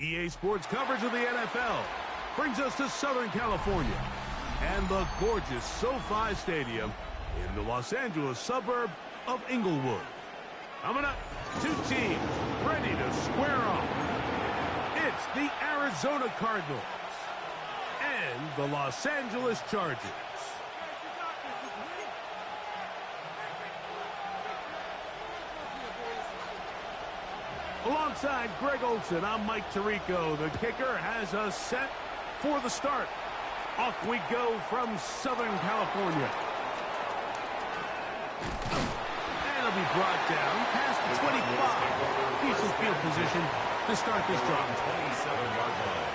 EA Sports coverage of the NFL brings us to Southern California and the gorgeous SoFi Stadium in the Los Angeles suburb of Inglewood. Coming up, two teams ready to square off. It's the Arizona Cardinals and the Los Angeles Chargers. Alongside Greg Olson, I'm Mike Tirico. The kicker has us set for the start. Off we go from Southern California. And it'll be brought down past the 25. Decent field position to start this drive. 27-yard line.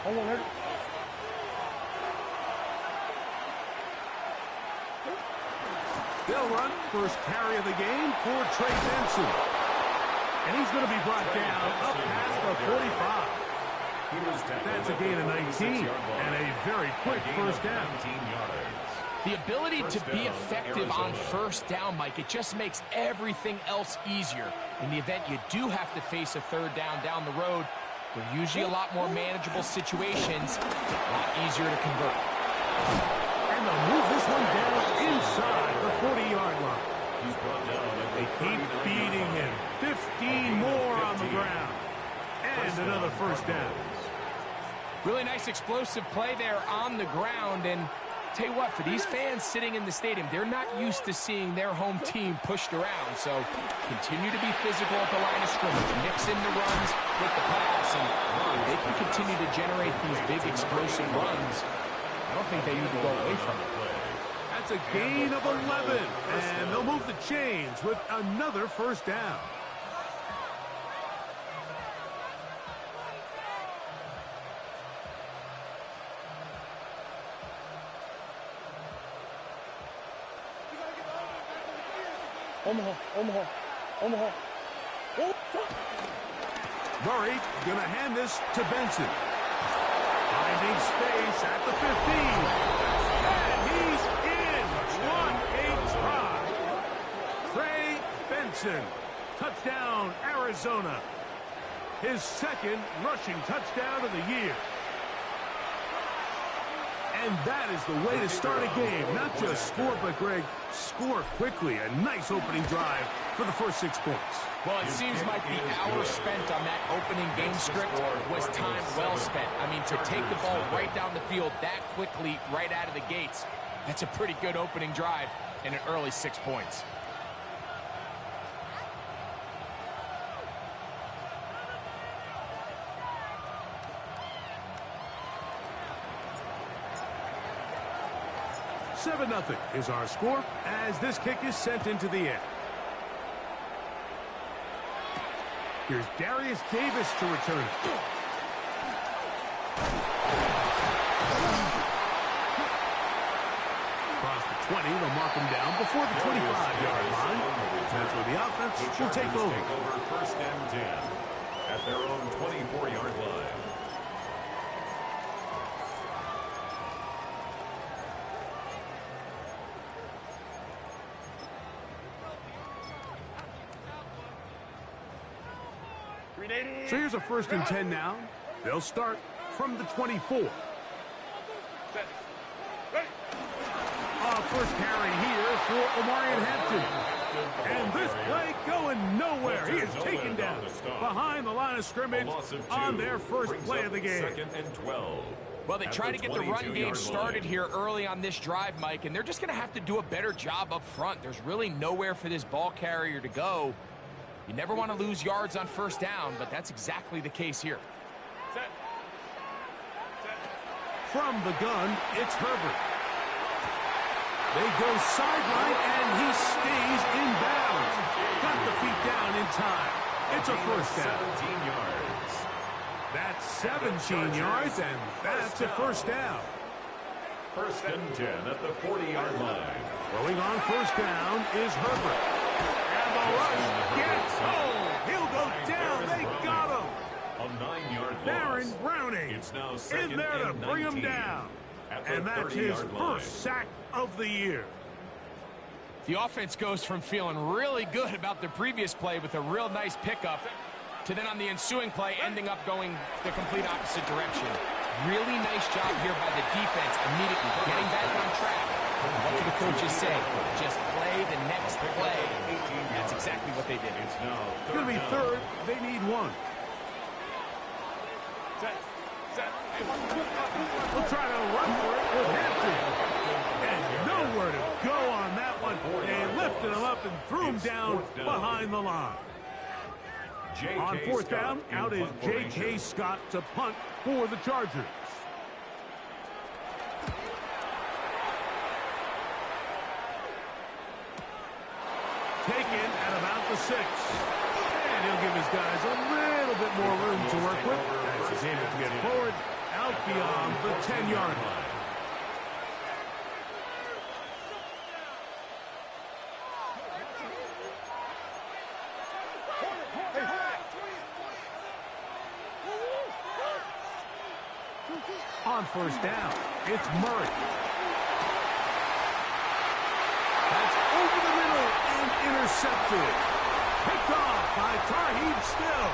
Hold on, They'll run first carry of the game for Trey Benson. And he's going to be brought down up past the 45. That's a gain of 19 and a very quick first down. The ability to be effective on first down, Mike, it just makes everything else easier. In the event you do have to face a third down the road, they're usually a lot more manageable situations, a lot easier to convert. And they'll move this one down inside the 40-yard line. They keep beating him. 15 more on the ground. And another first down. Really nice explosive play there on the ground. And tell you what, for these fans sitting in the stadium, they're not used to seeing their home team pushed around. So continue to be physical at the line of scrimmage. Mix in the runs with the pass. And they can continue to generate these big explosive runs. I don't think they need to go away from it. That's a gain of 11. And they'll move the chains with another first down. Omaha. Oh. Murray gonna hand this to Benson. Finding space at the 15. And he's in. What a try. Trey Benson. Touchdown, Arizona. His second rushing touchdown of the year. And that is the way to start a game. Not just score, but, Greg, score quickly. A nice opening drive for the first 6 points. Well, it seems like the hour spent on that opening game script was time well spent. I mean, to take the ball right down the field that quickly right out of the gates, that's a pretty good opening drive and an early 6 points. Nothing is our score as this kick is sent into the air. Here's Darius Davis to return it. Across the 20, they'll mark him down before the 25-yard line. That's where the offense will take over. First and 10 at their own 24-yard line. So here's a first and 10 now. They'll start from the 24. First carry here for Omarion Hampton. And this play going nowhere. He is taken down behind the line of scrimmage on their first play of the game. Second and 12. Well, they try to get the run game started here early on this drive, Mike, and they're just going to have to do a better job up front. There's really nowhere for this ball carrier to go. You never want to lose yards on first down, but that's exactly the case here. From the gun, it's Herbert. They go sideline, and he stays in bounds. Got the feet down in time. It's a first down. 17 yards. That's 17 yards, and that's a first down. First and 10 at the 40-yard line. Throwing on first down is Herbert. And the rush gets home. He'll go down. They got him. A 9-yard loss. Baron Browning It's now in there to bring him down. And that's his first sack of the year. The offense goes from feeling really good about the previous play with a real nice pickup to then on the ensuing play ending up going the complete opposite direction. Really nice job here by the defense immediately getting back on track. What do the coaches say? Just play the next play. That's exactly what they did. It's going to be third. They need one. We'll try to run for it with Hampton. And nowhere to go on that one. They lifted him up and threw him down behind the line. On fourth down, out is J.K. Scott to punt for the Chargers. Taken at about the 6. And he'll give his guys a little bit more room to work with as he's able to get forward out beyond the 10-yard line. On first down, it's Murray. That's over the middle and intercepted. Picked off by Tarheeb Still.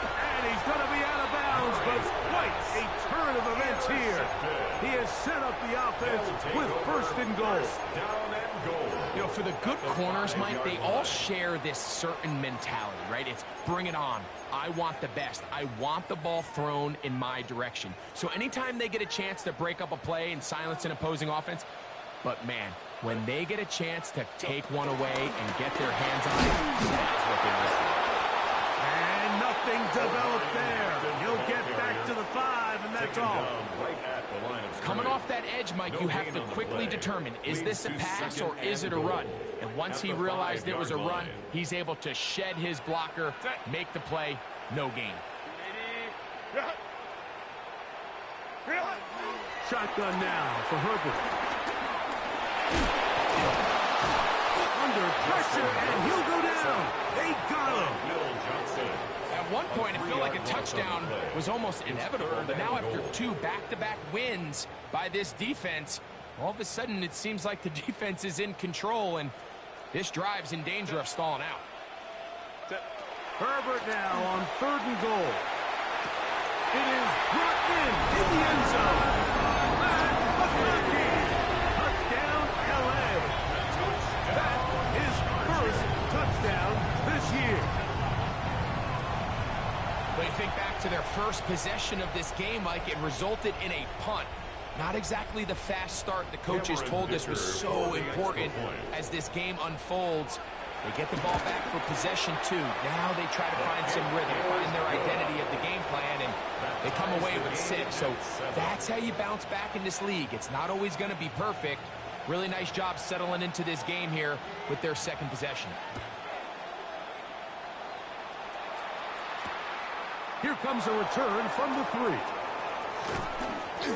And he's going to be out of bounds, but quite a turn of events here. He has set up the offense with first and goal. You know, for the good corners, Mike, they all share this certain mentality, right? It's bring it on. I want the best. I want the ball thrown in my direction. So anytime they get a chance to break up a play and silence an opposing offense, but man, when they get a chance to take one away and get their hands on it, that's what they look for. And nothing developed there. He'll get back to the 5, and that's all. Coming off that edge, Mike, you have to quickly determine, is this a pass or is it a run? And once he realized it was a run, he's able to shed his blocker, make the play, no gain. Shotgun now for Herbert. Under pressure, and he'll go down. They got him. At one point, it felt like a touchdown was almost inevitable, but now after 2 back-to-back wins by this defense, all of a sudden it seems like the defense is in control, and this drive's in danger of stalling out. Herbert now on 3rd and goal. It is brought in the end zone. Touchdown, L.A. That is first touchdown this year. But you think back to their first possession of this game, Mike, it resulted in a punt. Not exactly the fast start the coaches told us was so important as this game unfolds. They get the ball back for possession 2. Now they try to find some rhythm, find their identity of the game plan, and they come away with 6. So that's how you bounce back in this league. It's not always going to be perfect. Really nice job settling into this game here with their second possession. Here comes a return from the 3.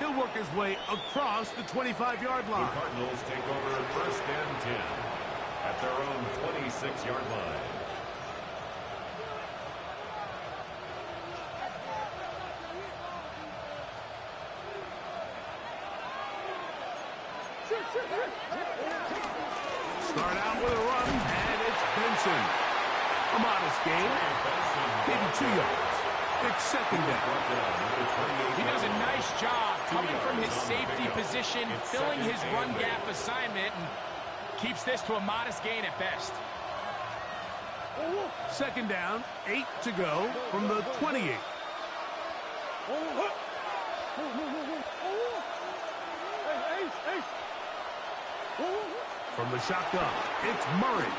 He'll work his way across the 25-yard line. The Cardinals take over first and 10 at their own 26-yard line. Start out with a run, and it's Benson. A modest gain, maybe 2 yards. It's second down. He does a nice job coming from his safety position, filling his run gap assignment, and keeps this to a modest gain at best. Second down, 8 to go from the 28. From the shotgun, it's Murray.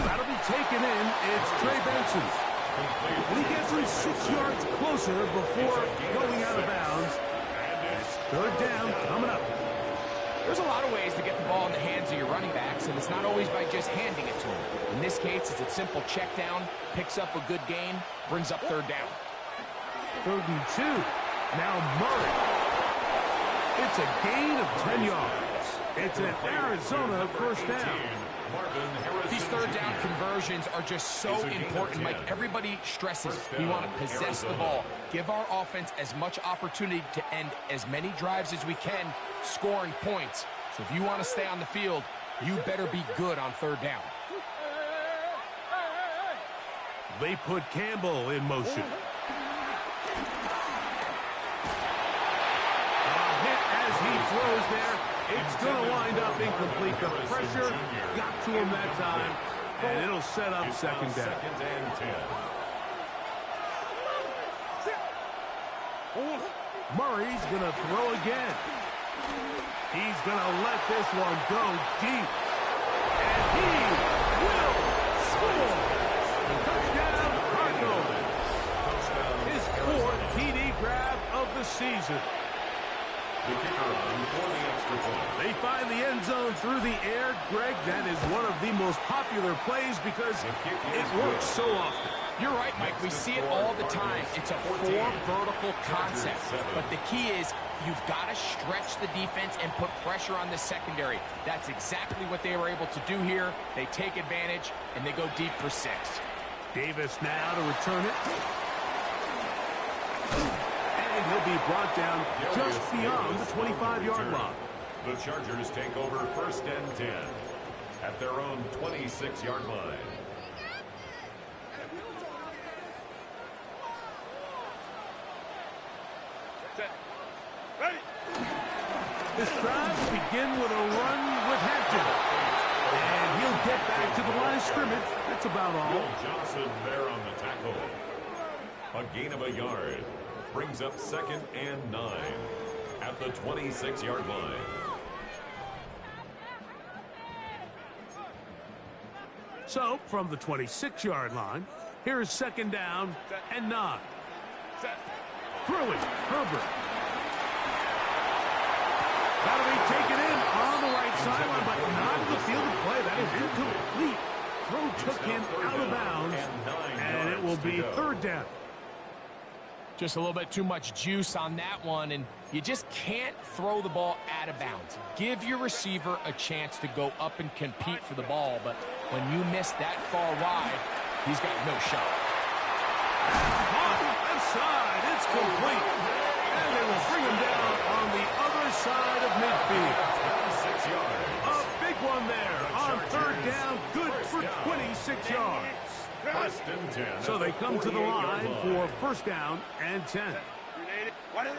That'll be taken in. It's Trey Benson. And he gets him 6 yards closer before going out of bounds. It's third down coming up. There's a lot of ways to get the ball in the hands of your running backs, and it's not always by just handing it to them. In this case, it's a simple check down, picks up a good gain, brings up third down. 3rd and 2. Now Murray. It's a gain of 10 yards. It's an Arizona first down. These third down conversions are just so important, Mike. Everybody stresses we want to possess the ball, give our offense as much opportunity to end as many drives as we can, scoring points. So if you want to stay on the field, you better be good on third down. They put Campbell in motion. A hit as he throws there. It's going to wind up incomplete. The pressure got to him that time, and it'll set up second down. Second and 10. Murray's going to throw again. He's going to let this one go deep. And he will score. Touchdown, Cardinals. His fourth TD grab of the season. The kicker on for the extra point. They find the end zone through the air. Greg, that is one of the most popular plays because it works so often. You're right, Mike. We see it all the time. It's a four-vertical concept. But the key is you've got to stretch the defense and put pressure on the secondary. That's exactly what they were able to do here. They take advantage, and they go deep for 6. Davis now to return it. And he'll be brought down just beyond the 25-yard line. The Chargers take over first and 10 at their own 26-yard line. This drive begin with a run with Hampton. And he'll get back to the line of scrimmage. That's about all. Will Johnson there on the tackle. A gain of a yard. Brings up second and 9 at the 26-yard line. So, from the 26-yard line, here's second down and 9. Throwing, Herbert. That'll be taken in on the right sideline, but not in the field of play. That is incomplete. Throw took him out of bounds, and it will be third down. Just a little bit too much juice on that one, and you just can't throw the ball out of bounds. Give your receiver a chance to go up and compete for the ball, but when you miss that far wide, he's got no shot. Off left side, it's complete. And they will bring him down on the other side of midfield. 6 yards. A big one there on third down, good for 26 yards. First and 10. So they come to the line for first down and 10. On the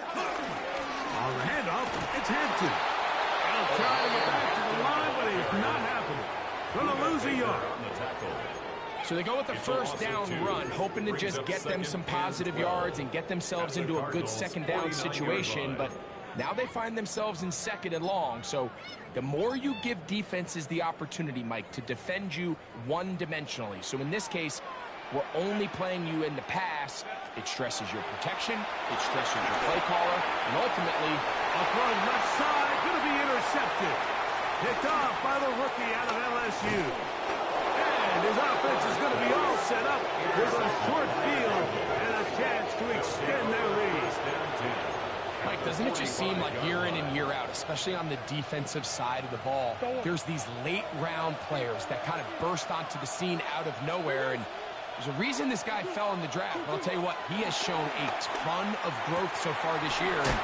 handoff, it's Hampton. I'll try to get back to the line, but it's not happening. Going to lose a yard. On the tackle. So they go with the first down run, hoping to just get them some positive yards and get themselves into a good second down situation, but now they find themselves in second and long. So the more you give defenses the opportunity, Mike, to defend you one-dimensionally. So in this case, we're only playing you in the pass. It stresses your protection, it stresses your play caller, and ultimately, a throw left side, going to be intercepted. Picked off by the rookie out of LSU. And his offense is going to be all set up with a short field and a chance to extend their lead. Mike, doesn't it just seem like year in and year out, especially on the defensive side of the ball, there's these late-round players that kind of burst onto the scene out of nowhere, and there's a reason this guy fell in the draft. But I'll tell you what, he has shown a ton of growth so far this year, and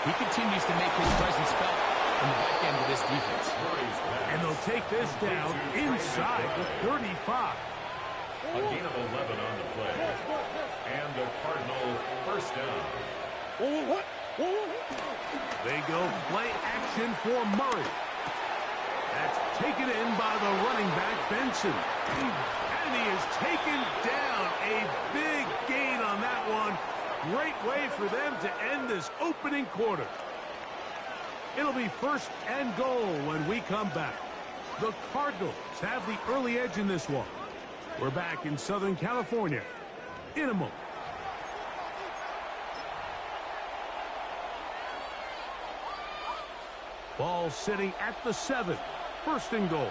he continues to make his presence felt in the back end of this defense. And they'll take this down inside the 35. A gain of 11 on the play. And the Cardinal first down. They go play action for Murray. That's taken in by the running back, Benson. And he is taken down. A big gain on that one. Great way for them to end this opening quarter. It'll be first and goal when we come back. The Cardinals have the early edge in this one. We're back in Southern California in a moment. Ball sitting at the 7. First and goal.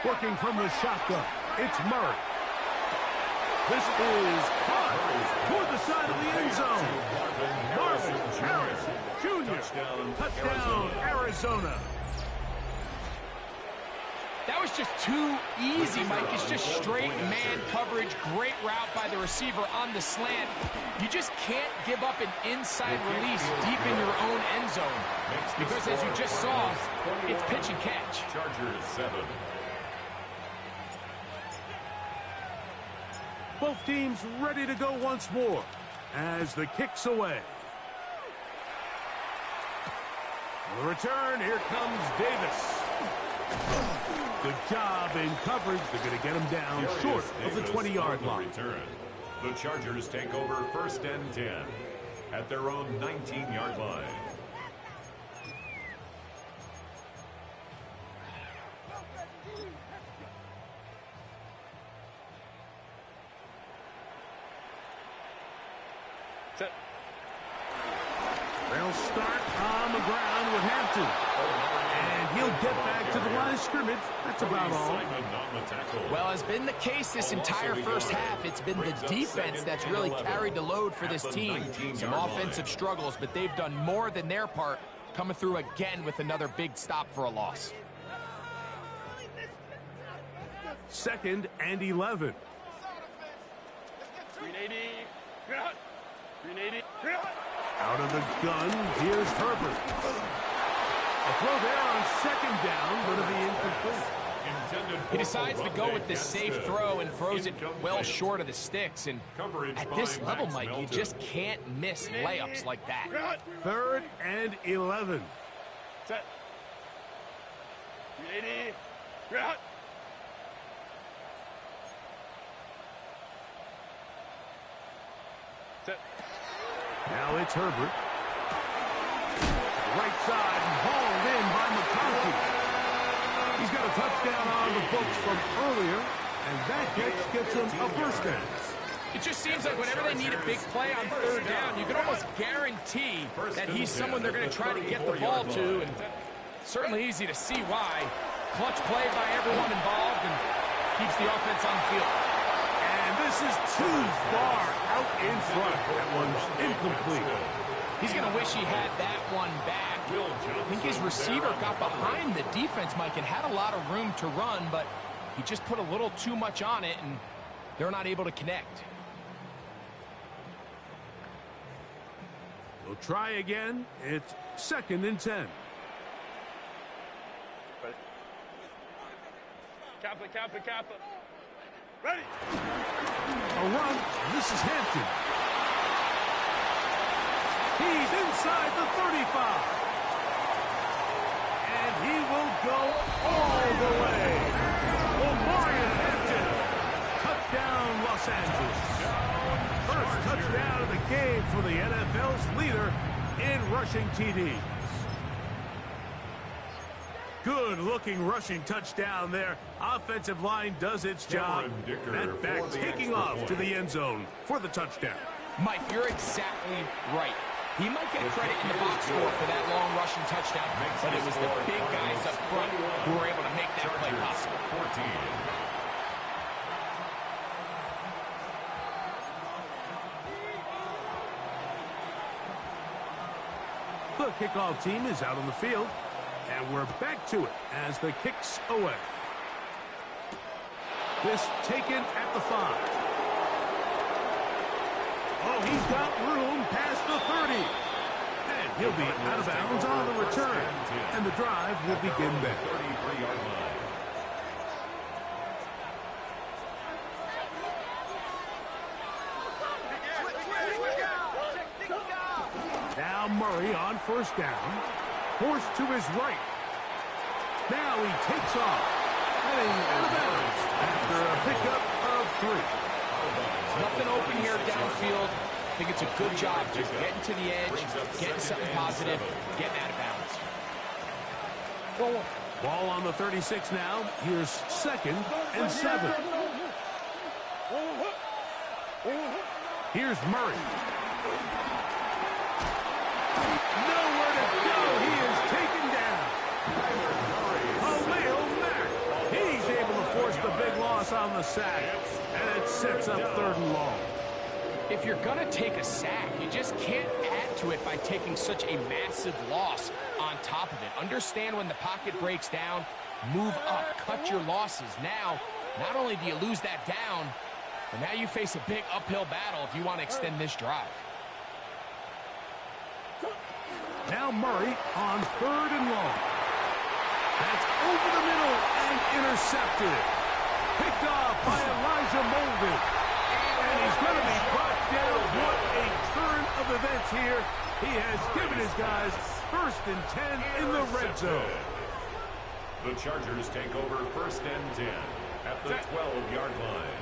Working from the shotgun. It's Murray. This is caught toward the side of the end zone. Marvin Harris Jr. Touchdown, Arizona. That was just too easy, Mike. It's just straight man coverage. Great route by the receiver on the slant. You just can't give up an inside release deep in your own end zone. Because as you just saw, it's pitch and catch. Chargers 7. Both teams ready to go once more as the kick's away. The return, here comes Davis. Good job in coverage. They're going to get him down short of the 20-yard line. Return. The Chargers take over 1st and 10 at their own 19-yard line. They'll start on the ground with Hampton. And he'll get back to the line of scrimmage. That's about all. Well, as been the case this entire first half, it's been the defense that's really carried the load for this team. Some offensive struggles, but they've done more than their part, coming through again with another big stop for a loss. 2nd and 11. 380. 380. Out of the gun, here's Herbert. A throw there on 2nd down, going to be incomplete. He decides to go with the safe throw and throws it well short of the sticks. And at this level, Mike, you just can't miss layups like that. 3rd and 11. Set. 380. Set. Now it's Herbert. Right side, hauled in by McConkey. He's got a touchdown on the books from earlier, and that catch gets him a first down. It just seems like whenever they need a big play on 3rd down, you can almost guarantee that he's someone they're going to try to get the ball to, and certainly easy to see why. Clutch play by everyone involved and keeps the offense on the field. And this is too far out in front. That one's incomplete. He's going to wish he had that one back. I think his receiver got behind the defense, Mike, and had a lot of room to run, but he just put a little too much on it, and they're not able to connect. They'll try again. It's 2nd and 10. Kappa. Ready. A run. This is Hampton. He's inside the 35. And he will go all the way. Omarion Hampton. Touchdown, Los Angeles. First touchdown of the game for the NFL's leader in rushing TDs. Good-looking rushing touchdown there. Offensive line does its job. That back taking off to the end zone for the touchdown. Mike, you're exactly right. He might get credit in the box score for that long rushing touchdown, but it was the big guys up front who were able to make that play possible. 14. The kickoff team is out on the field, and we're back to it as the kick's away. This taken at the 5. Oh, he's got room past the 30. And he'll be out of bounds on the return. And the drive will begin there. 33-yard line. Now Murray on first down. Forced to his right. Now he takes off. Heading out of bounds after a pickup of 3. Nothing open here downfield. I think it's a good job just getting to the edge, getting something positive, getting out of bounds. Ball on the 36 now. Here's 2nd and 7. Here's Murray. Nowhere to go. He is taken down. Khalil Mack. He's able to force the big loss on the sack. And it sets up 3rd and long. If you're going to take a sack, you just can't add up to it by taking such a massive loss on top of it. Understand when the pocket breaks down, move up, cut your losses. Now, not only do you lose that down, but now you face a big uphill battle if you want to extend this drive. Now Murray on 3rd and long. That's over the middle and intercepted. Picked off by Elijah Molden. And he's going to be brought down. What a turn of events here. He has given his guys 1st and 10 in the red zone. The Chargers take over 1st and 10 at the 12-yard line.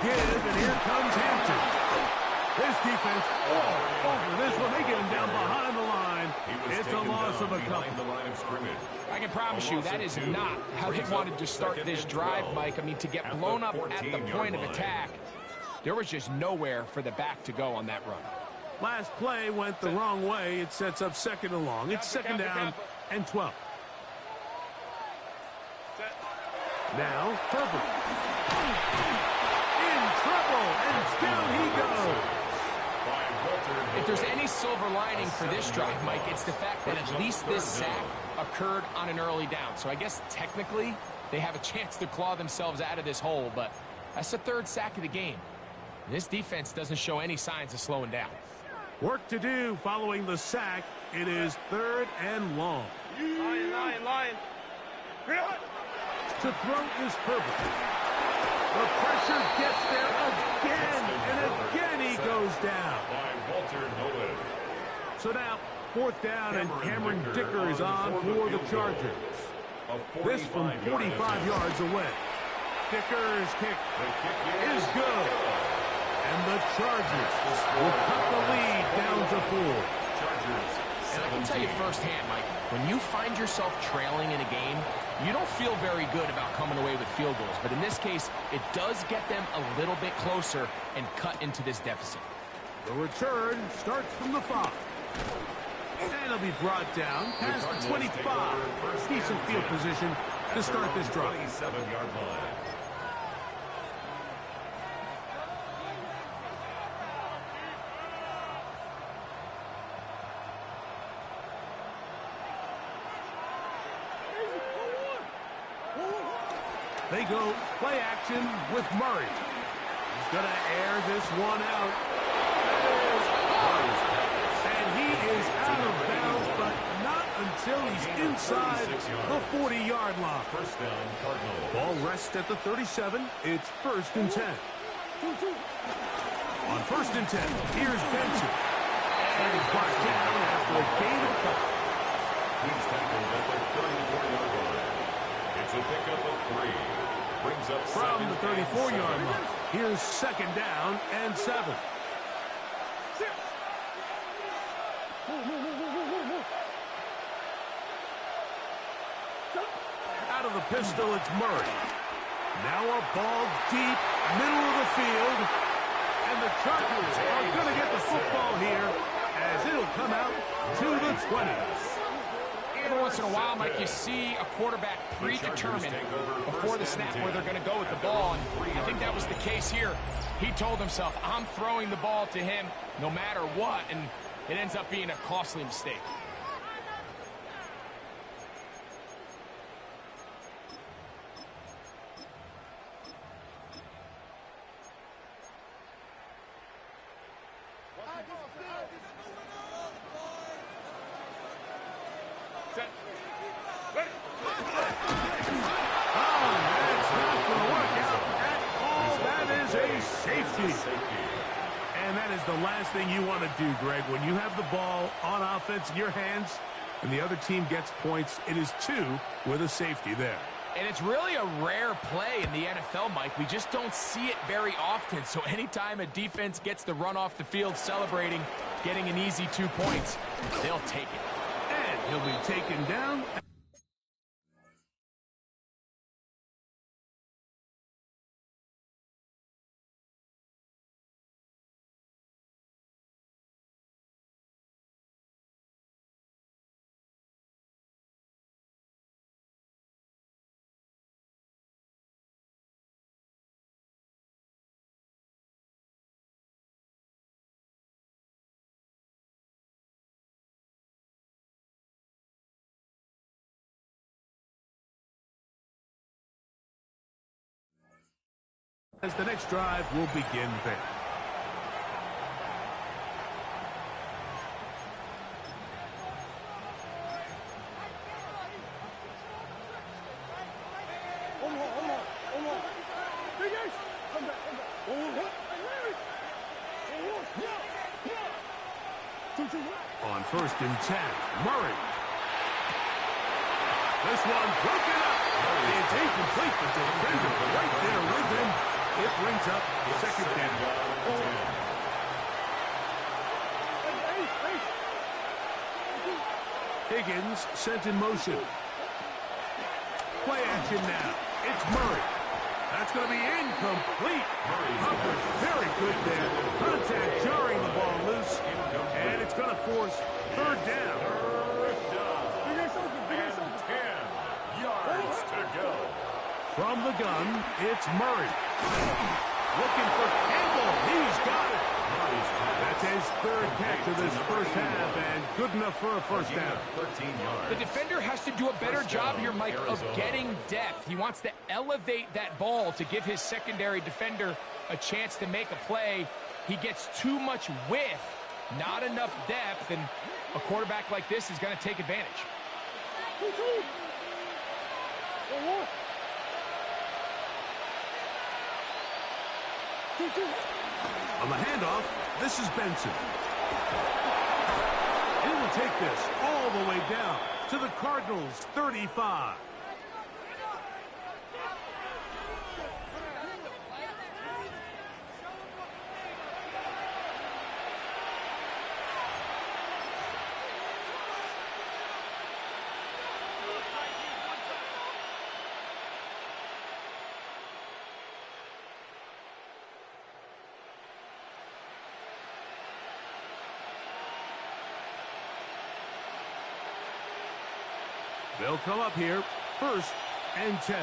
Give, and here comes Hampton. This defense, over this one, they get him down behind the line. It's a loss of a couple. The line of scrimmage. I can promise you that is not how they wanted to start this drive, Mike. I mean, to get blown up at the point of attack, there was just nowhere for the back to go on that run. Last play went the wrong way. It sets up 2nd and long. It's 2nd down and 12. Now, Herbert. In trouble, and down he goes. If there's any silver lining for this drive, Mike, it's the fact that at least this sack occurred on an early down. So I guess technically they have a chance to claw themselves out of this hole, but that's the 3rd sack of the game. This defense doesn't show any signs of slowing down. Work to do following the sack. It is 3rd and long. Lion. To throw is Herbert. The pressure gets there again, and again he goes down. So now, 4th down, and Cameron Dicker is on for the Chargers. This from 45 yards away. Dicker's kick is good. And the Chargers will cut the lead down to 4. And I can tell you firsthand, Mike, when you find yourself trailing in a game, you don't feel very good about coming away with field goals. But in this case, it does get them a little bit closer and cut into this deficit. The return starts from the 5. And it'll be brought down past the 25. Decent field position to start this drive. 27-yard line. They go play action with Murray. He's going to air this one out. And he is out of bounds, but not until he's inside the 40-yard line. 1st down, Cardinals. Ball rests at the 37. It's 1st and 10. On 1st and 10, here's Benson. And he's brought down after a gain of couple. He's tackled at the 34-yard line. It's a pickup of 3. Brings up from the 34-yard line. Here's 2nd down and 7. Out of the pistol, it's Murray. Now a ball deep, middle of the field. And the Chargers are going to get the football here as it'll come out to the 20s. Every once in a while, Mike, you see a quarterback predetermined before the snap where they're going to go with the ball. And I think that was the case here. He told himself, I'm throwing the ball to him no matter what. And it ends up being a costly mistake. And that is the last thing you want to do, Greg. When you have the ball on offense in your hands and the other team gets points, it is 2 with a safety there. And it's really a rare play in the NFL, Mike. We just don't see it very often. So anytime a defense gets the run off the field celebrating, getting an easy 2 points, they'll take it. And he'll be taken down. as the next drive will begin there. On 1st and 10, Murray. This one broken up. It's incomplete, but the defender right there with him. It brings up second down. Higgins sent in motion. Play action now. It's Murray. That's going to be incomplete. Covered very good there. Contact jarring the ball loose. And it's going to force third down. And 10 yards to go. From the gun, it's Murray. Looking for Campbell. He's got it. That's his third catch of this first half, and good enough for a first down. 13 yards. The defender has to do a better job here, Mike, of getting depth. He wants to elevate that ball to give his secondary defender a chance to make a play. He gets too much width, not enough depth, and a quarterback like this is going to take advantage. On the handoff, this is Benson. He will take this all the way down to the Cardinals' 35. They'll come up here, 1st and 10.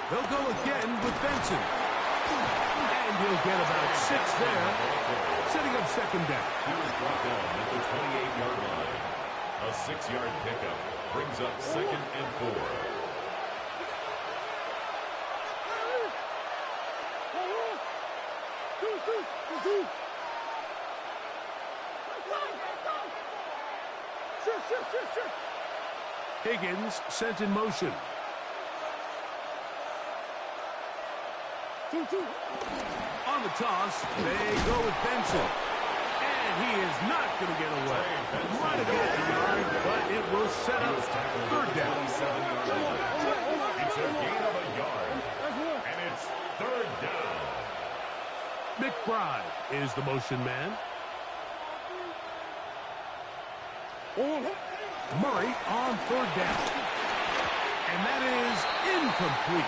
They'll go again with Benson. And he'll get about 6 there, setting up second down. He was brought down at the 28-yard line. A 6-yard pickup brings up 2nd and 4. Higgins sent in motion. On the toss, they go with Benson. And he is not going to get away. Might have got the yard, but it will set up third down. It's a gain of a yard. And it's third down. McBride is the motion man. Murray on third down. And that is incomplete.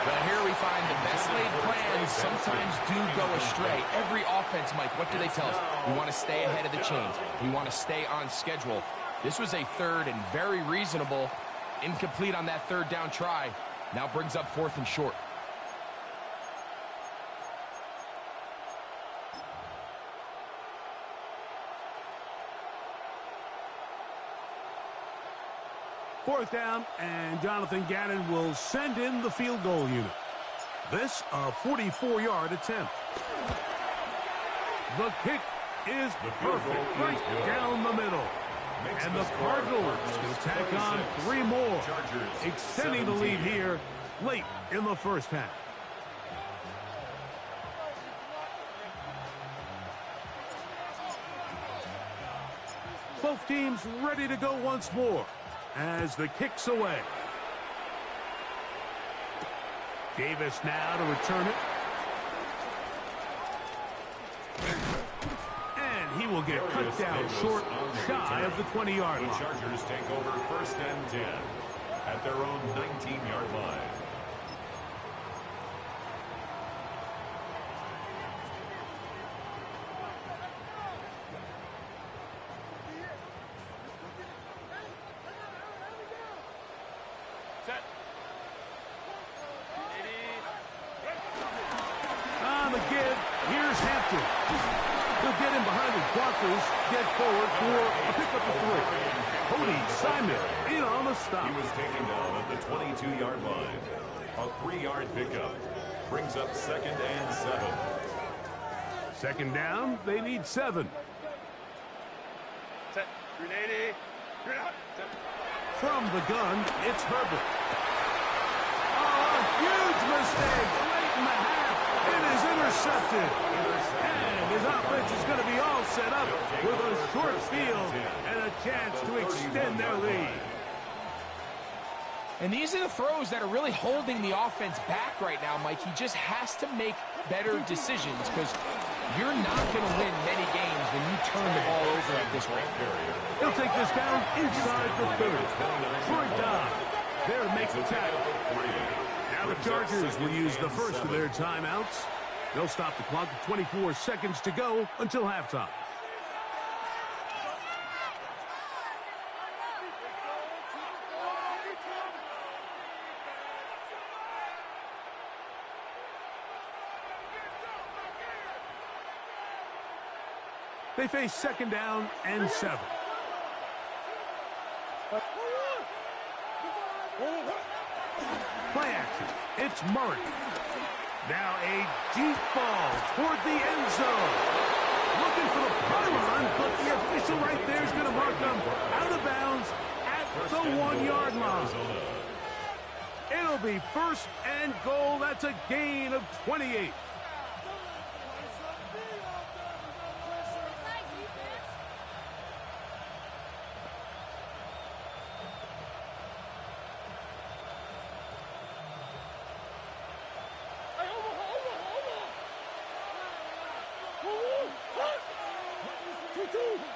Well, here we find the best laid plans sometimes do go astray. Every offense, Mike, what do they tell us? We want to stay ahead of the chains. We want to stay on schedule. This was a third and very reasonable. Incomplete on that third down try. Now brings up 4th and short. Fourth down, and Jonathan Gannon will send in the field goal unit. This, a 44-yard attempt. The kick is perfect, right down the middle. And the Cardinals will tack on 3 more, extending the lead here late in the first half. Both teams ready to go once more as the kick's away. Davis now to return it. And he will get cut down short, shy of the 20-yard line. The Chargers take over 1st and 10 at their own 19-yard line. On the give, here's Hampton. He'll get in behind his blockers, get forward for a pickup of 3. Cody Simon in on the stop. He was taken down at the 22-yard line. A 3-yard pickup brings up 2nd and 7. Second down, they need 7. Set. 380. From the gun, it's Herbert. Oh, a huge mistake late in the half. It is intercepted. And his offense is going to be all set up with a short field and a chance to extend their lead. And these are the throws that are really holding the offense back right now, Mike. He just has to make better decisions because you're not going to win many games when you turn the ball over at this rate. He'll take this down inside the 30. Troy Dodd there to make the tackle. Now the Chargers will use the first of their timeouts. They'll stop the clock with 24 seconds to go until halftime. They face second down and 7. Play action. It's Murray. Now a deep ball toward the end zone. Looking for the pylon, but the official right there is going to mark them out of bounds at the 1-yard line. It'll be first and goal. That's a gain of 28.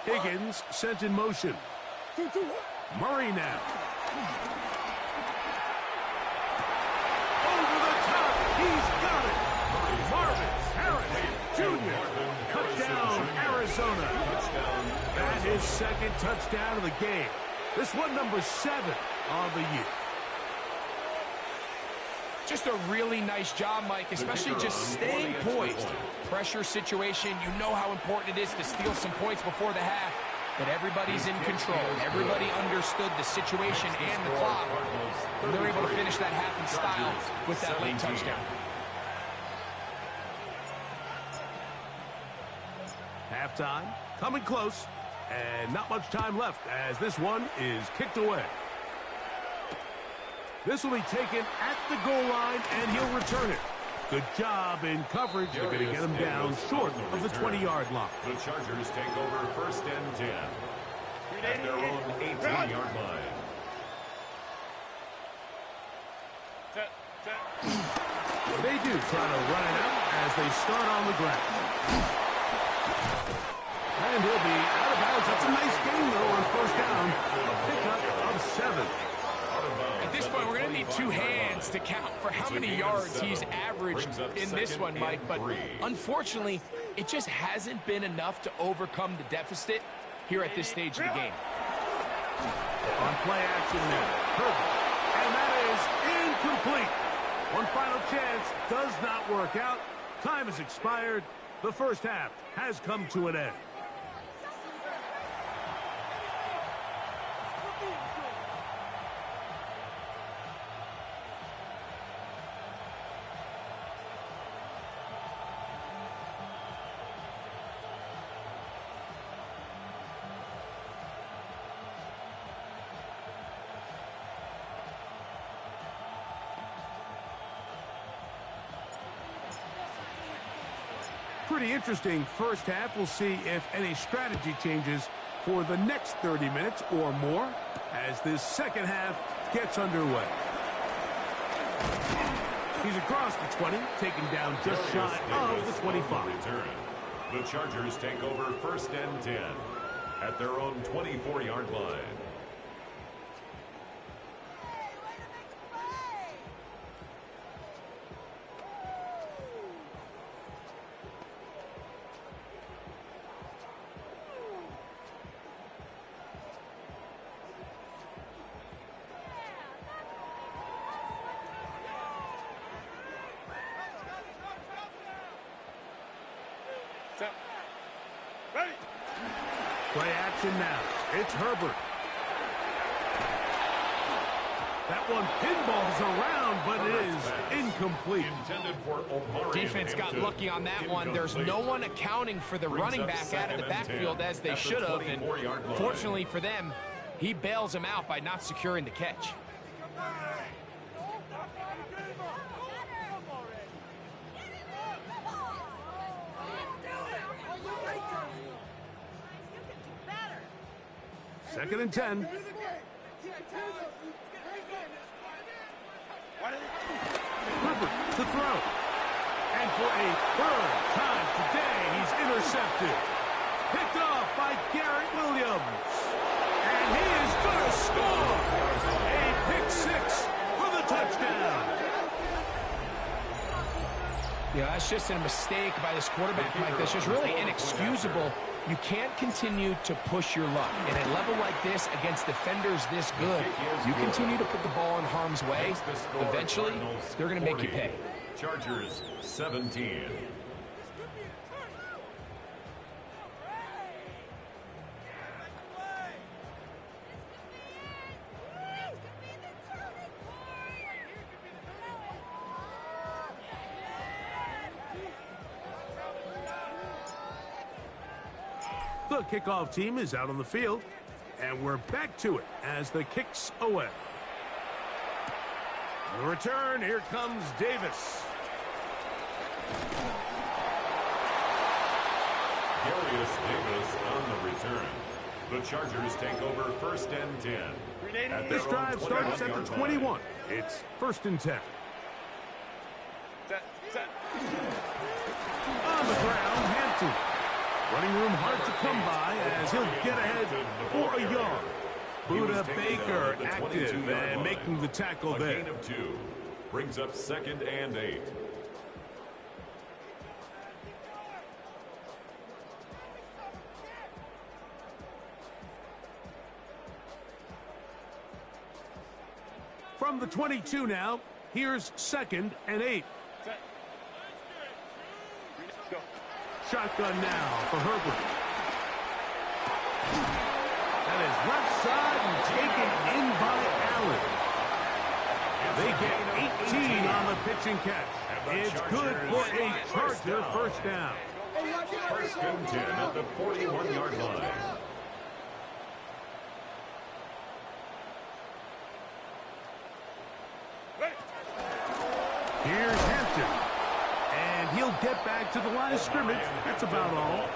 Higgins sent in motion. Murray now. Over the top. He's got it. Marvin Harris Jr. Touchdown, Arizona. That is second touchdown of the game. This one number 7 on the year. Just a really nice job, Mike, especially just staying poised. Pressure situation, you know how important it is to steal some points before the half, but everybody's in control. Everybody understood the situation and the clock, and they're able to finish that half in style with that late touchdown. Halftime, coming close, and not much time left as this one is kicked away. This will be taken at the goal line, and he'll return it. Good job in coverage. They're going to get him down short of the 20-yard line. The Chargers take over 1st and 10 at their own 18-yard line. They do try to run it out as they start on the ground. And he'll be out of bounds. That's a nice gain, though, on 1st down. A pickup of 7. At this point, we're going to need 2 hands to count for how many yards he's averaged in this one, Mike. But unfortunately, it just hasn't been enough to overcome the deficit here at this stage of the game. On play action now. Herbert. And that is incomplete. One final chance does not work out. Time has expired. The first half has come to an end. Pretty interesting first half. We'll see if any strategy changes for the next 30 minutes or more as this second half gets underway. He's across the 20, taken down just shy of the 25. The Chargers take over 1st and 10 at their own 24-yard line. Play action now. It's Herbert. That one pinballs around, but it is incomplete. Defense got lucky on that one. There's no one accounting for the running back out of the backfield as they should have, and fortunately for them, he bails him out by not securing the catch. Second and 10. Herbert to throw. And for a third time today, he's intercepted. Picked off by Garrett Williams. And he is going to score. A pick six for the touchdown. Yeah, that's just a mistake by this quarterback, Mike. That's just really inexcusable. You can't continue to push your luck. At a level like this, against defenders this good, you continue to put the ball in harm's way, eventually, they're going to make you pay. Chargers 17. The kickoff team is out on the field, and we're back to it as the kick's away. The return, here comes Davis. Darius Davis on the return. The Chargers take over first and 10. This drive starts at the 21. It's first and 10. Set. On the ground, Hampton. Running room hard to come by as he'll get ahead for a yard. Buda Baker active and making the tackle there. A gain of 2. Brings up second and 8. From the 22 now, here's second and 8. Shotgun now for Herbert. That is left side and taken in by Allen. They get 18 on the pitch and catch. It's good for a Charger first down. First and 10 at the 41-yard line. Here's Hampton. And he'll get back to the line of scrimmage. That's about all.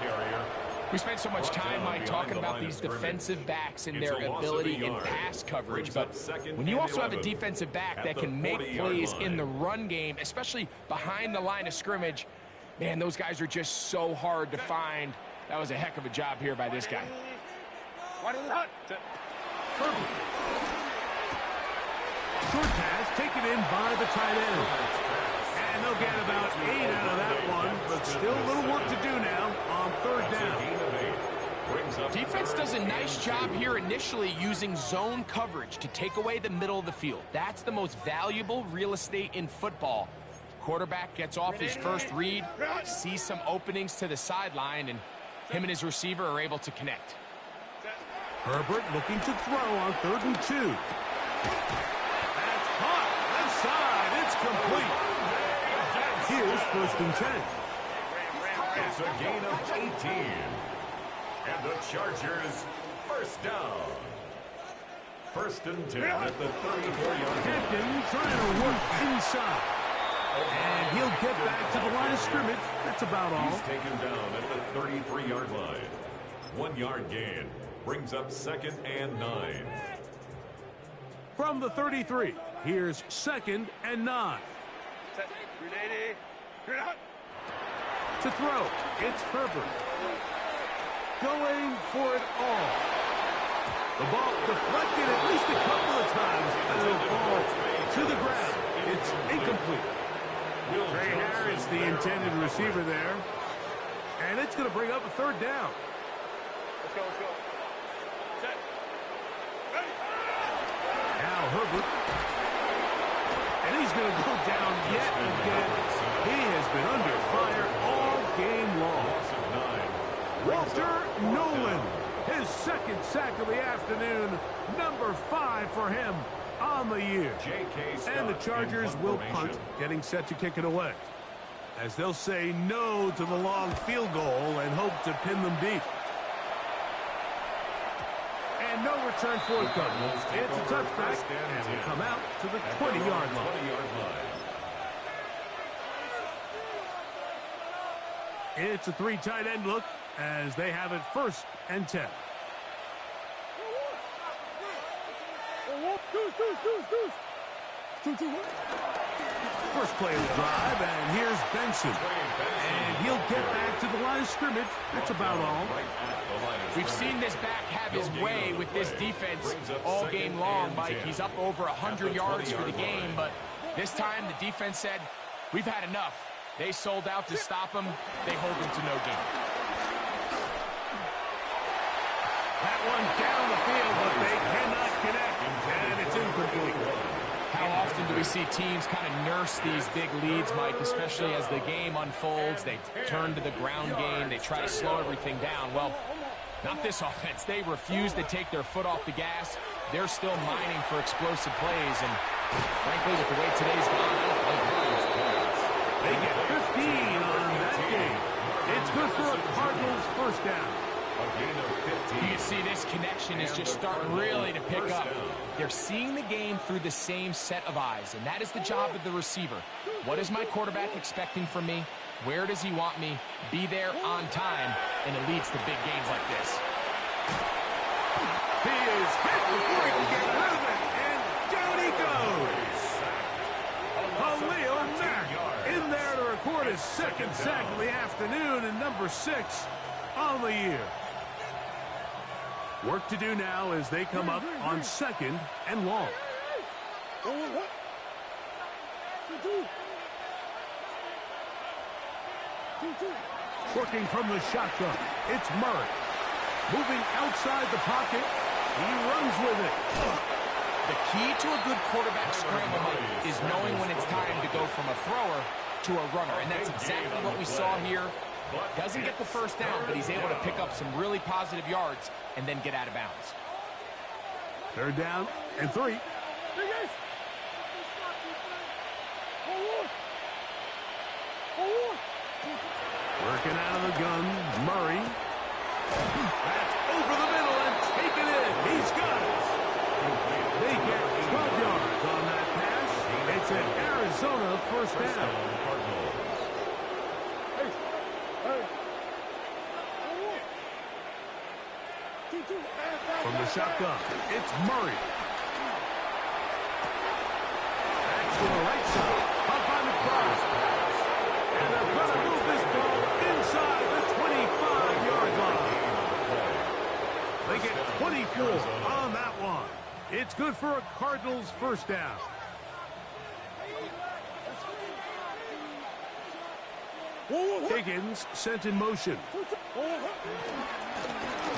We spent so much time, Mike, talking about these defensive backs and their ability in pass coverage, but when you also have a defensive back that can make plays in the run game, especially behind the line of scrimmage, man, those guys are just so hard to find. That was a heck of a job here by this guy. Short pass taken in by the tight end. And they'll get about 8 out of that one, but still a little work to do now on third down. Defense does a nice job here initially using zone coverage to take away the middle of the field. That's the most valuable real estate in football. Quarterback gets off his first read, sees some openings to the sideline, and him and his receiver are able to connect. Herbert looking to throw on third and 2. That's caught. Left side. It's complete. Here's first and 10. It's a gain of 18. And the Chargers first down. First and 10 at the 34-yard line. Hampton trying to work inside. And he'll get back to the line of scrimmage. That's about all. He's taken down at the 33-yard line. 1 yard gain. Brings up second and 9. From the 33, here's second and 9. To throw, it's Herbert. Going for it all. The ball deflected at least a couple of times, and it'll fall to the ground. It's incomplete. Trey Harris, the intended receiver there. And it's going to bring up a third down. Let's go. Set. Ready. Now Herbert. And he's going to go down yet again. He has been under fire all game long. Walter Nolan, his second sack of the afternoon, number 5 for him. on the year. And the Chargers will punt, getting set to kick it away, as they'll say no to the long field goal and hope to pin them deep. And no return forthcoming. It's a touchback, and we come out to the 20-yard line. It's a 3 tight end look as they have it 1st and 10. First play of the drive, and here's Benson. And he'll get back to the line of scrimmage. That's about all. We've seen this back have his way with this defense all game long, Mike. He's up over 100 yards for the game, but this time the defense said, we've had enough. They sold out to stop him. They hold him to no gain. That one down the field, but they cannot connect, and it's incomplete. How often do we see teams kind of nurse these big leads, Mike, especially as the game unfolds? They turn to the ground game. They try to slow everything down. Well, not this offense. They refuse to take their foot off the gas. They're still mining for explosive plays, and frankly, with the way today's gone, they get 15 on that game. It's good for a Cardinals first down. You can see this connection is just starting really to pick up. They're seeing the game through the same set of eyes, and that is the job of the receiver. What is my quarterback expecting from me? Where does he want me? Be there on time, and it leads to big gains like this. He is hit before he can get rid of it, and down he goes. Khalil Mack in there to record his 2nd sack of the afternoon, and number 6 on the year. Work to do now as they come up on 2nd and long. Working from the shotgun, it's Murray. Moving outside the pocket, he runs with it. The key to a good quarterback scramble is knowing when it's time to go from a thrower to a runner, and that's exactly what we saw here. Doesn't get the first down, but he's able to pick up some really positive yards and then get out of bounds. 3rd down and 3. Working out of the gun, Murray. That's over the middle and taken in. He's got it. They get 12 yards on that pass. It's an Arizona first down. From the shotgun, it's Murray. Back to the right side. Up on the cross. And they're going to move this ball inside the 25-yard line. They get 24 on that one. It's good for a Cardinals first down. Higgins sent in motion.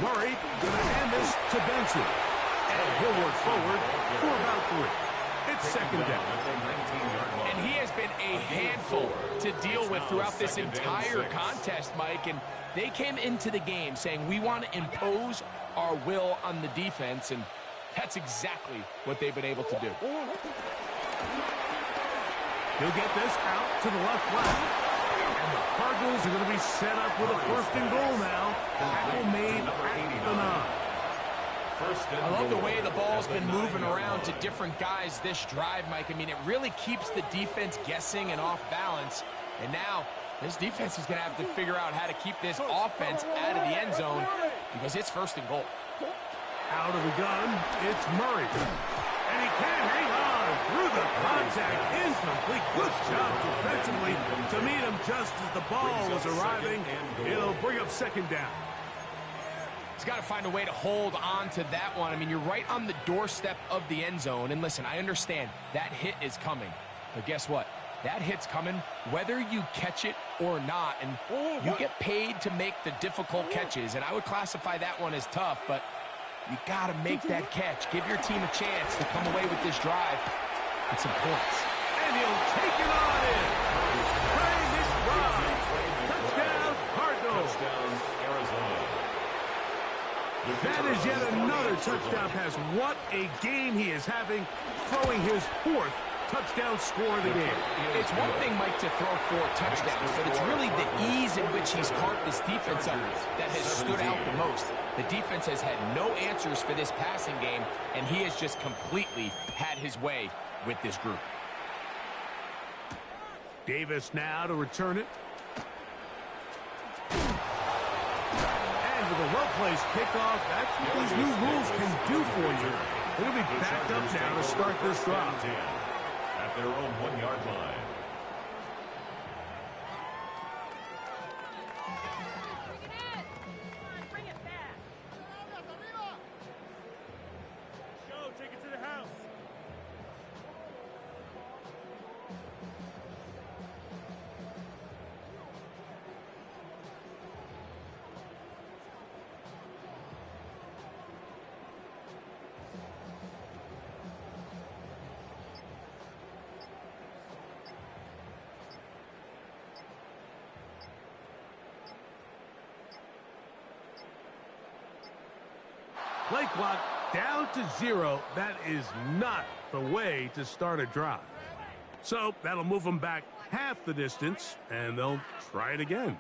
Murray going to hand this to Benson. And he'll work forward for about 3. It's 2nd down. And he has been a handful to deal with throughout this entire contest, Mike. And they came into the game saying, we want to impose our will on the defense. And that's exactly what they've been able to do. He'll get this out to the left flank. And the Cardinals are going to be set up with a 1st and goal now. Tackle made at the 9. I love the way the ball's been moving around to different guys this drive, Mike. I mean, it really keeps the defense guessing and off balance. And now this defense is going to have to figure out how to keep this offense out of the end zone because it's 1st and goal. Out of the gun, it's Murray. And he can't hang on through the contact. Incomplete. Good job defensively to meet him just as the ball was arriving. It'll bring up 2nd down. He's got to find a way to hold on to that one. I mean, you're right on the doorstep of the end zone. And listen, I understand that hit is coming. But guess what? That hit's coming whether you catch it or not. And you get paid to make the difficult catches. And I would classify that one as tough, but you got to make that catch. Give your team a chance to come away with this drive with some points. And he'll take it on in. Trying this drive. Touchdown, Cardinals. Touchdown, Arizona. That is yet another touchdown pass. What a game he is having, throwing his 4th touchdown score of the game. It's one thing, Mike, to throw 4 touchdowns, but it's really the ease in which he's carved this defense up that has stood out the most. The defense has had no answers for this passing game, and he has just completely had his way with this group. Davis now to return it. And with a well-placed kickoff, that's what these new rules can do for you. They're going to be backed up now to start this drive. At their own 1-yard line. Play clock down to 0. That is not the way to start a drive. So that'll move them back half the distance, and they'll try it again.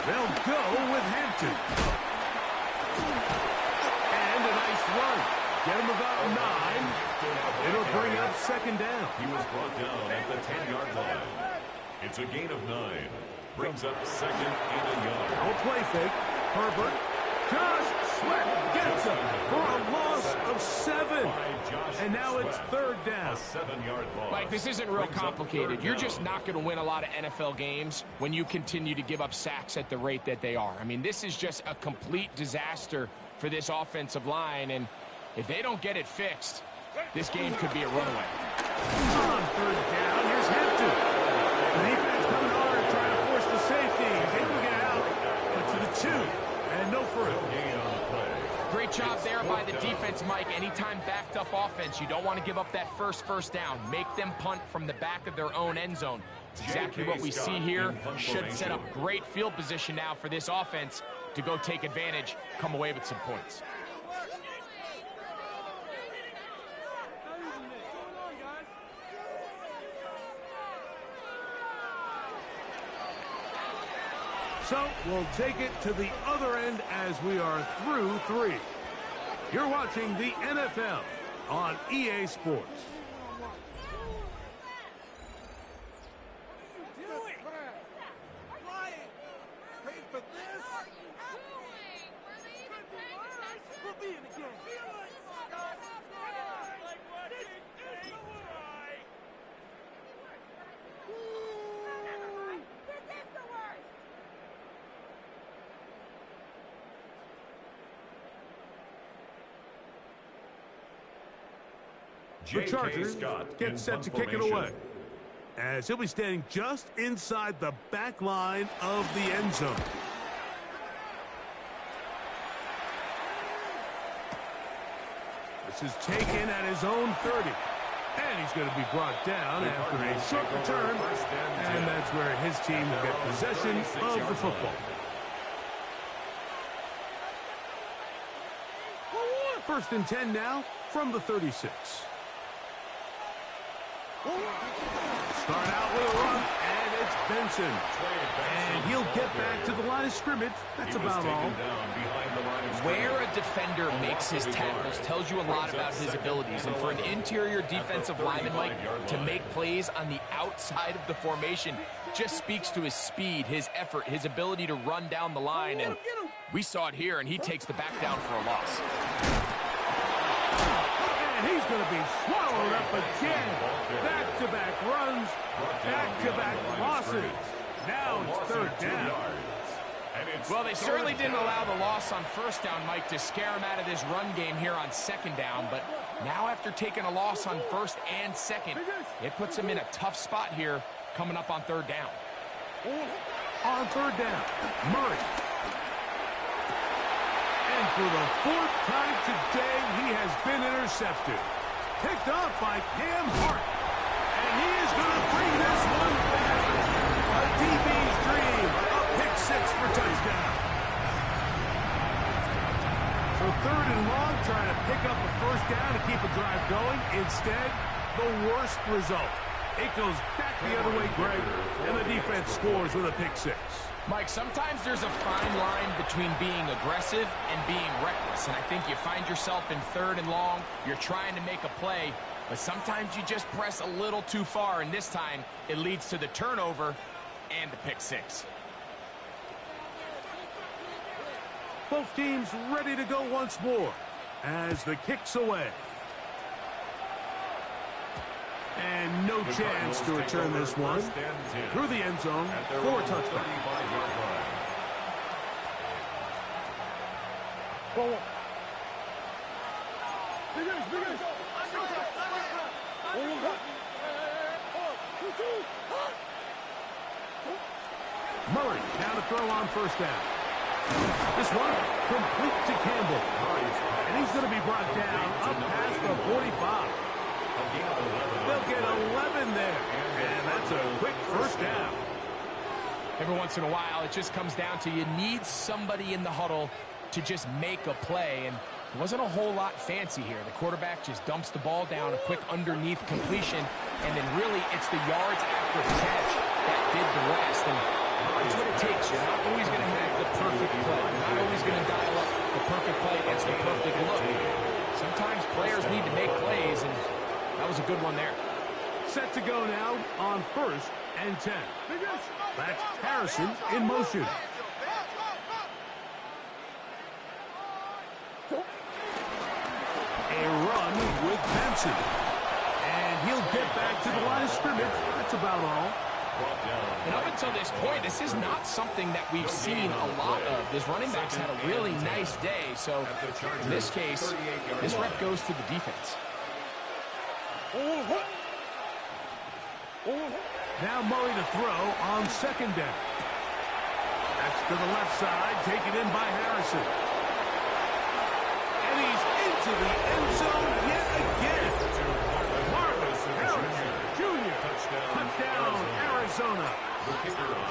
They'll go with Hampton. And a nice run. Get him about 9. It'll bring up 2nd down. He was brought down at the 10-yard line. It's a gain of 9. Brings up 2nd and a yard. No play fake. Herbert. Josh Sweat gets him for a loss of 7. And now it's 3rd down. A 7-yard loss. Mike, this isn't real complicated. You're just not going to win a lot of NFL games when you continue to give up sacks at the rate that they are. I mean, this is just a complete disaster for this offensive line, and if they don't get it fixed, this game could be a runaway. On 3rd down, here's Hampton. The defense coming hard, trying to force the safety. He's able to get out, but to the 2, and no further. Great job there by the defense, Mike. Anytime backed up offense, you don't want to give up that first down. Make them punt from the back of their own end zone. It's exactly what we see here. Should set up great field position now for this offense to go take advantage, come away with some points. So we'll take it to the other end as we are through 3. You're watching the NFL on EA Sports. The Chargers get set to kick it away, as he'll be standing just inside the back line of the end zone. This is taken at his own 30. And he's going to be brought down after a short return. And that's where his team will get possession of the football. First and 10 now from the 36. Start out with a run, and it's Benson. And he'll get back to the line of scrimmage. That's about all. Where a defender makes his tackles tells you a lot about his abilities. And for an interior defensive lineman, Mike, to make plays on the outside of the formation just speaks to his speed, his effort, his ability to run down the line. And we saw it here, and he takes the back down for a loss. And he's going to be swallowed up again. Back-to-back runs, back-to-back losses. Now it's third down. Well, they certainly didn't allow the loss on first down, Mike, to scare him out of this run game here on second down. But now after taking a loss on first and second, it puts him in a tough spot here coming up on third down. On third down, Murray. And for the fourth time today, he has been intercepted. Picked off by Cam Hart. And he is going to bring this one back. A DB's dream. A pick six for touchdown. So third and long, trying to pick up a first down to keep a drive going. Instead, the worst result. It goes back the other way, Greg, and the defense scores with a pick six. Mike, sometimes there's a fine line between being aggressive and being reckless. And I think you find yourself in third and long, you're trying to make a play, but sometimes you just press a little too far, and this time it leads to the turnover and the pick six. Both teams ready to go once more as the kick's away. And no chance to return this one through the end zone for a touchdown. Murray down to throw on first down. This one complete to Campbell. And he's going to be brought down up past the 45. They'll get 11 there. And that's a quick first down. Every once in a while, it just comes down to you need somebody in the huddle to just make a play. And it wasn't a whole lot fancy here. The quarterback just dumps the ball down, a quick underneath completion, and then really it's the yards after the catch that did the rest. And that's what it takes. You're not always going to have the perfect play. You're not always going to dial up the perfect play against the perfect look. Sometimes players need to make plays, and that was a good one there. Set to go now on first and 10. That's Harrison in motion. A run with Benson. And he'll get back to the line of scrimmage. That's about all. And up until this point, this is not something that we've seen a lot of. This running back's had a really nice day. So in this case, this rep goes to the defense. Now Murray to throw on second down. That's to the left side, taken in by Harrison. And he's into the end zone yet again. Marcus Harrison Jr. Touchdown, Arizona.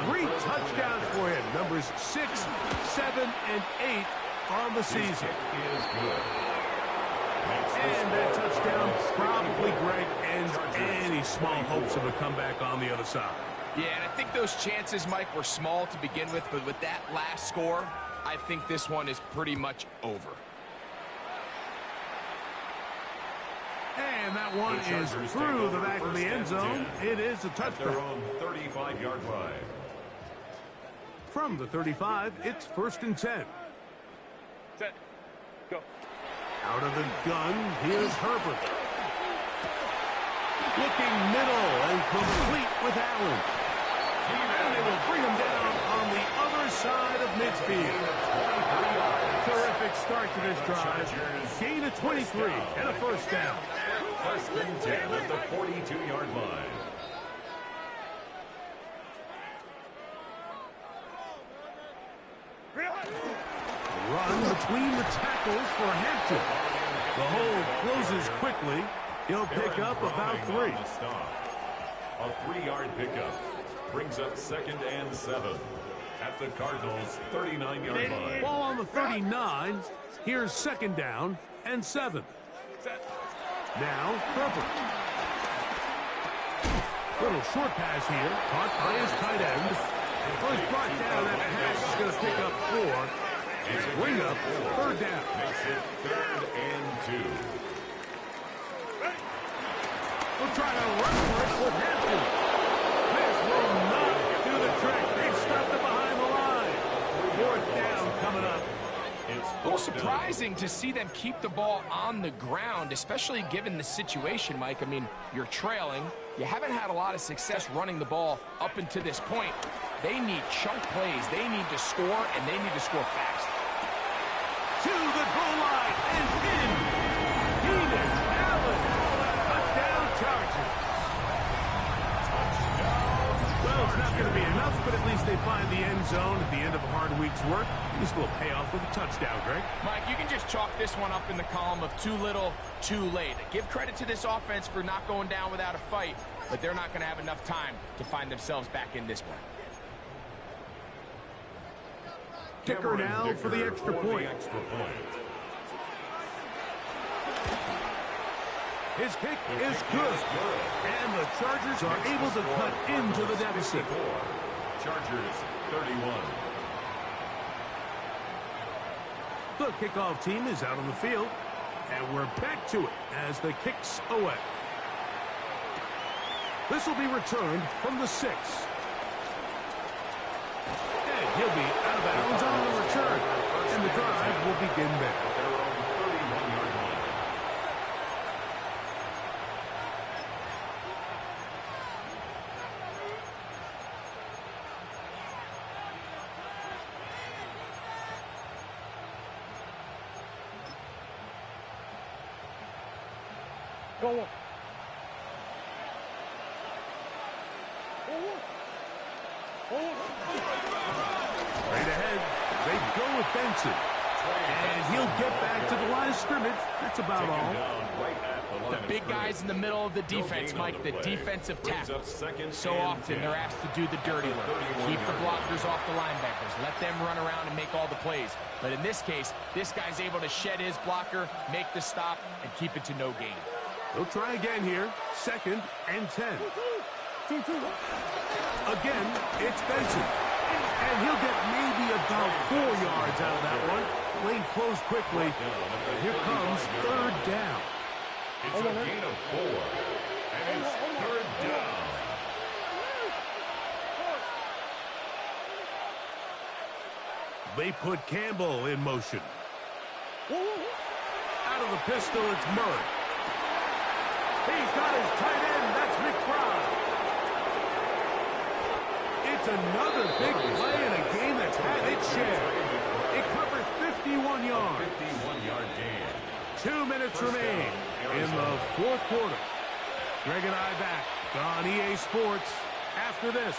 3 touchdowns for him. Numbers 6, 7, and 8 on the season. And that touchdown probably, Greg, ends any small hopes of a comeback on the other side. Yeah, and I think those chances, Mike, were small to begin with, but with that last score, I think this one is pretty much over. And that one is through the back of the end zone. It is a touchdown. Their own 35-yard line. From the 35, it's first and 10. Set. Go. Out of the gun, here's Herbert. Looking middle and complete with Allen. And they will bring him down on the other side of midfield. Terrific start to this drive. Gain of 23 and a first down. First and 10 at the 42-yard line. Run between the tackles for Hampton. The hole closes quickly. He'll pick up about 3. A 3-yard pickup brings up 2nd and 7 at the Cardinals' 39-yard line. Ball on the 39. Here's 2nd down and 7. Now, Herbert. Little short pass here, caught by his tight end. First brought down, that pass is going to pick up 4. Bring up 3rd down. Makes it 3rd and 2. We'll try to run for it with Hampton. This will not do the trick. They've stopped it behind the line. 4th down coming up. It's A little surprising to see them keep the ball on the ground, especially given the situation, Mike. I mean, you're trailing. You haven't had a lot of success running the ball up until this point. They need chunk plays. They need to score, and they need to score fast. To the goal line and in. Keenan Allen. Touchdown Chargers. Well, it's not going to be enough, but at least they find the end zone at the end of a hard week's work. Just a little payoff with a touchdown, Greg. Mike, you can just chalk this one up in the column of too little, too late. Give credit to this offense for not going down without a fight, but they're not going to have enough time to find themselves back in this one. Kicker now for the extra point. His kick is good. And the Chargers are able to cut into the deficit. Chargers 31. The kickoff team is out on the field. And we're back to it as the kick's away. This will be returned from the 6. And he'll be out of bounds on the return. And the drive will begin there. Go. Right ahead, they go with Benson. And he'll get back to the line of scrimmage. That's about all. The big guys in the middle of the defense, Mike, the defensive tackles. So often they're asked to do the dirty work. Keep the blockers off the linebackers. Let them run around and make all the plays. But in this case, this guy's able to shed his blocker, make the stop, and keep it to no gain. They'll try again here. 2nd and 10. Again, it's Benson. And he'll get maybe about 4 yards out of that one. Lane closed quickly. Here comes 3rd down. It's a gain of 4. And it's 3rd down. They put Campbell in motion. Out of the pistol, it's Murray. He's got his tight end. That's McBride. It's another big play in a game that's had its share. It covers 51 yards. 51-yard gain. 2 minutes remain in the 4th quarter. Greg and I back on EA Sports after this.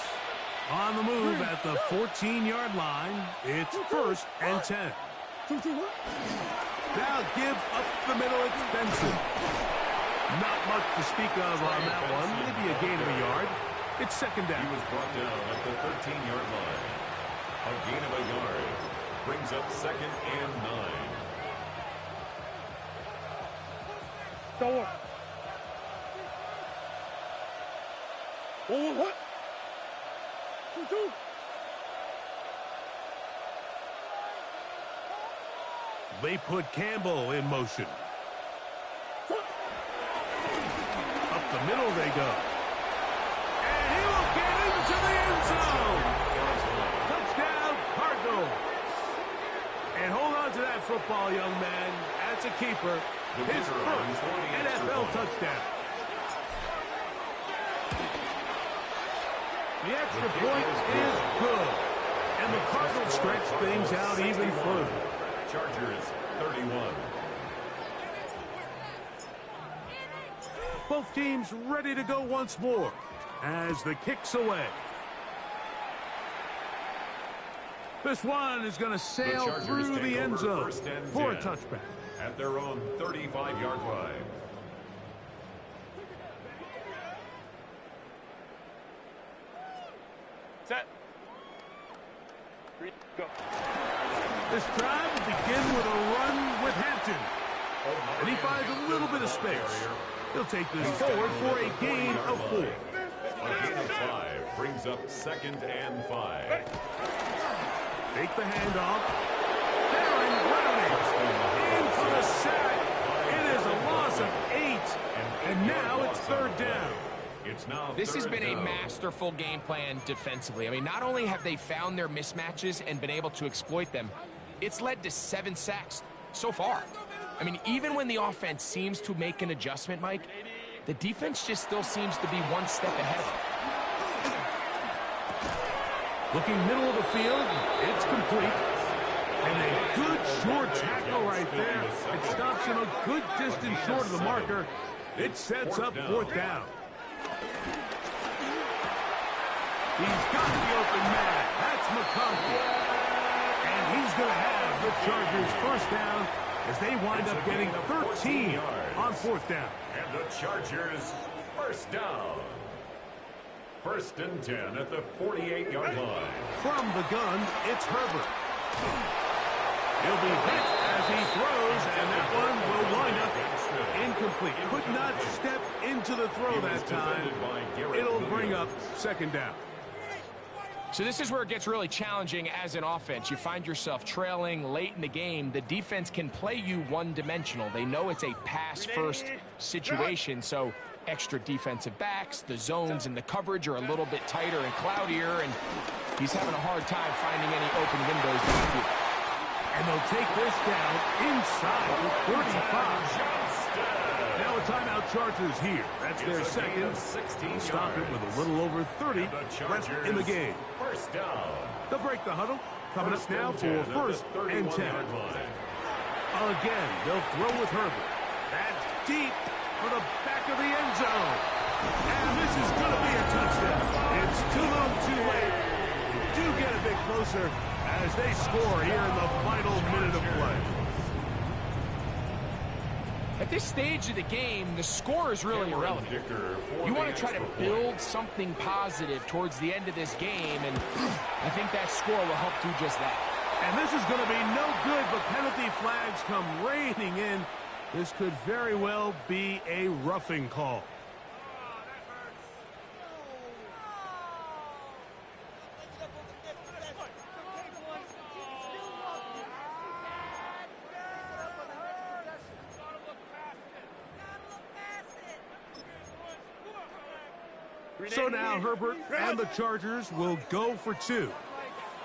On the move at the 14-yard line, it's 1st and 10. Now give up the middle, it's Benson. Not much to speak of on that one. Maybe a gain of a yard. It's 2nd down. He was brought down at the 13-yard line. A gain of a yard brings up 2nd and 9. Go. What? They put Campbell in motion. Up the middle they go. And he will get into the end zone. Touchdown, Cardinals. And hold on to that football, young man. That's a keeper. His first NFL touchdown. The extra point is good. And the Cardinals stretch things out even further. Chargers 31. Both teams ready to go once more as the kick's away. This one is going to sail through the end zone for a touchback. At their own 35-yard line. Set. 3, go. This drive will begin with a run with Hampton. And he finds a little bit of space. He'll take this forward for a gain of 4. A gain of 5 brings up 2nd and 5. Take the handoff. Aaron Browning in for the sack. It is a loss of 8. And now it's 3rd down. This has been a masterful game plan defensively. I mean, not only have they found their mismatches and been able to exploit them, it's led to 7 sacks so far. I mean, even when the offense seems to make an adjustment, Mike, the defense just still seems to be one step ahead. Looking middle of the field, it's complete. And a good short tackle right there. It stops him a good distance short of the marker. It sets up 4th down. He's got the open man. That's McConkey. And he's going to have the Chargers 1st down as they wind up getting 13 on 4th down. And the Chargers 1st down. 1st and 10 at the 48-yard line. From the gun, it's Herbert. He'll be hit as he throws, and that one will wind up incomplete. Could not step into the throw that time. It'll bring up 2nd down. So this is where it gets really challenging as an offense. You find yourself trailing late in the game. The defense can play you one-dimensional. They know it's a pass-first situation, so extra defensive backs, the zones and the coverage are a little bit tighter and cloudier, and he's having a hard time finding any open windows in the field. And they'll take this down inside the 35. Now a timeout Chargers here. That's their 2nd. Stop it with a little over 30 left in the game. 1st down. They'll break the huddle. Coming up now for 1st and 10. Again, they'll throw with Herbert. That's deep for the back of the end zone. And this is going to be a touchdown. It's too little too late. Do get a bit closer as they score here in the final minute of play. At this stage of the game, the score is really irrelevant. You want to try to build something positive towards the end of this game, and I think that score will help do just that. And this is going to be no good, but penalty flags come raining in. This could very well be a roughing call. So now Herbert and the Chargers will go for 2.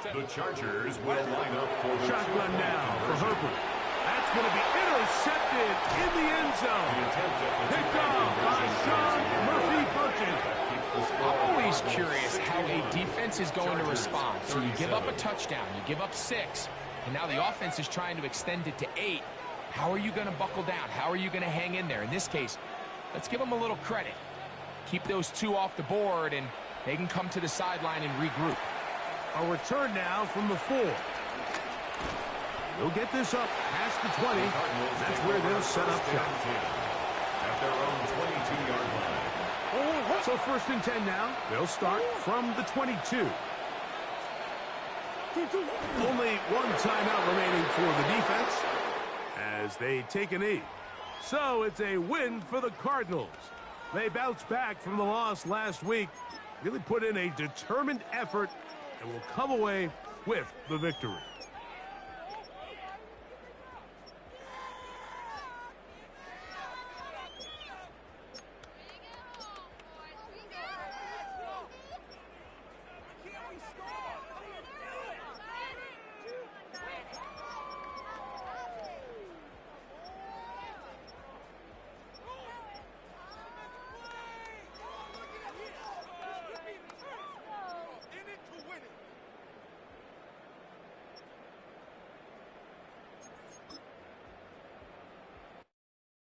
The Chargers will line up for the shotgun now for Herbert. That's going to be intercepted in the end zone. Picked off by Sean Murphy-Bunting. I'm always curious how a defense is going to respond. So you give up a touchdown, you give up 6, and now the offense is trying to extend it to 8. How are you going to buckle down? How are you going to hang in there? In this case, let's give them a little credit. Keep those 2 off the board, and they can come to the sideline and regroup. A return now from the 4. They'll get this up past the 20. That's where they'll set up shop. At their own 22-yard line. So 1st and 10 now. They'll start from the 22. Only one timeout remaining for the defense as they take a knee. So it's a win for the Cardinals. They bounced back from the loss last week, really put in a determined effort, and will come away with the victory.